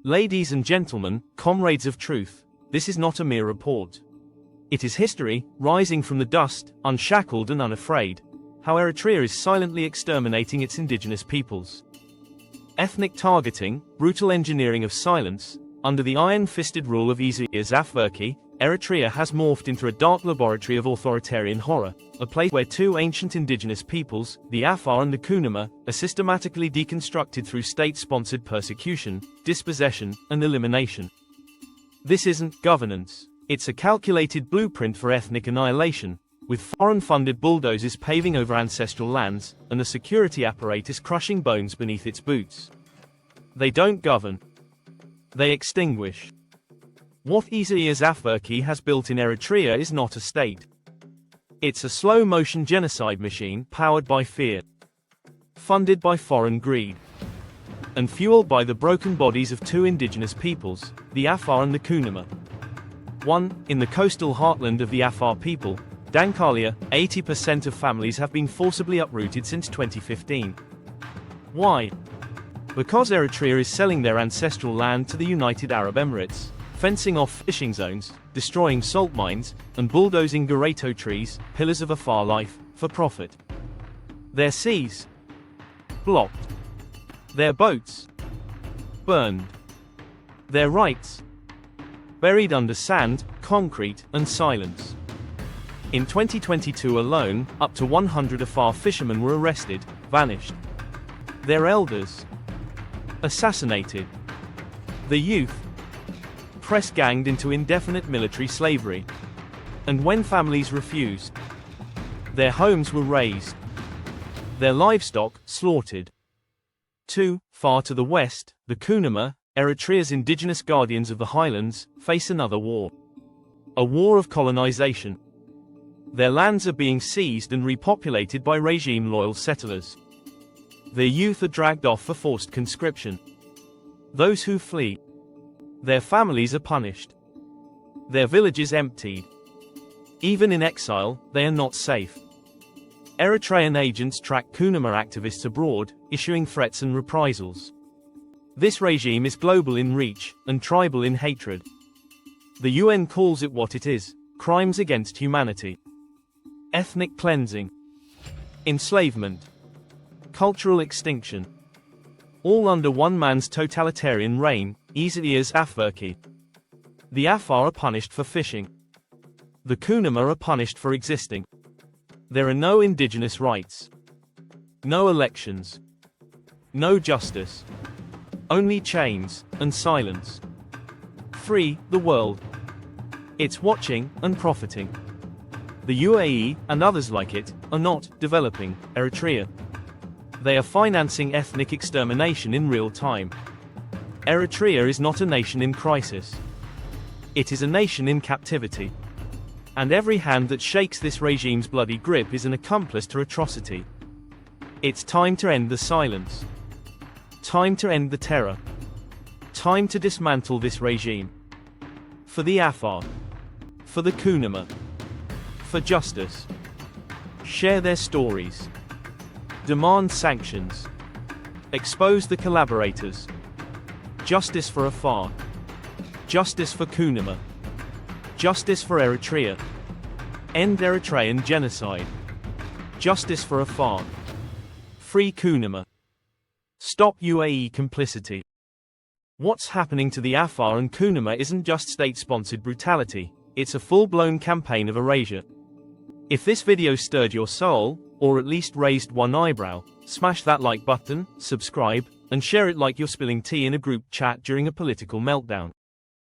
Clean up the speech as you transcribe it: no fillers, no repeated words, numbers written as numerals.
Ladies and gentlemen, comrades of truth, this is not a mere report. It is history, rising from the dust, unshackled and unafraid, how Eritrea is silently exterminating its indigenous peoples. Ethnic targeting, brutal engineering of silence, under the iron-fisted rule of Isaias Afwerki, Eritrea has morphed into a dark laboratory of authoritarian horror, a place where two ancient indigenous peoples, the Afar and the Kunama, are systematically deconstructed through state-sponsored persecution, dispossession, and elimination. This isn't governance. It's a calculated blueprint for ethnic annihilation, with foreign-funded bulldozers paving over ancestral lands, and a security apparatus crushing bones beneath its boots. They don't govern. They extinguish. What Isaias Afwerki has built in Eritrea is not a state. It's a slow-motion genocide machine powered by fear, funded by foreign greed, and fueled by the broken bodies of two indigenous peoples, the Afar and the Kunama. One, in the coastal heartland of the Afar people, Dankalia, 80% of families have been forcibly uprooted since 2015. Why? Because Eritrea is selling their ancestral land to the United Arab Emirates, fencing off fishing zones, destroying salt mines, and bulldozing Gareto trees, pillars of Afar life, for profit. Their seas blocked. Their boats burned. Their rights buried under sand, concrete, and silence. In 2022 alone, up to 100 Afar fishermen were arrested, vanished. Their elders assassinated. The youth press-ganged into indefinite military slavery. And when families refused, their homes were razed, their livestock slaughtered. Too far to the west, the Kunama, Eritrea's indigenous guardians of the Highlands, face another war. A war of colonization. Their lands are being seized and repopulated by regime-loyal settlers. Their youth are dragged off for forced conscription. Those who flee, their families are punished. Their villages emptied. Even in exile, they are not safe. Eritrean agents track Kunama activists abroad, issuing threats and reprisals. This regime is global in reach, and tribal in hatred. The UN calls it what it is: crimes against humanity. Ethnic cleansing, enslavement, cultural extinction. All under one man's totalitarian reign, Isaias Afwerki. The Afar are punished for fishing. The Kunama are punished for existing. There are no indigenous rights. No elections. No justice. Only chains, and silence. Free, the world. It's watching, and profiting. The UAE, and others like it, are not developing Eritrea. They are financing ethnic extermination in real time. Eritrea is not a nation in crisis. It is a nation in captivity. And every hand that shakes this regime's bloody grip is an accomplice to atrocity. It's time to end the silence. Time to end the terror. Time to dismantle this regime. For the Afar. For the Kunama. For justice. Share their stories. Demand sanctions. Expose the collaborators. Justice for Afar. Justice for Kunama. Justice for Eritrea. End Eritrean genocide. Justice for Afar. Free Kunama. Stop UAE complicity. What's happening to the Afar and Kunama isn't just state-sponsored brutality, it's a full-blown campaign of erasure. If this video stirred your soul, or at least raised one eyebrow, smash that like button, subscribe, and share it like you're spilling tea in a group chat during a political meltdown.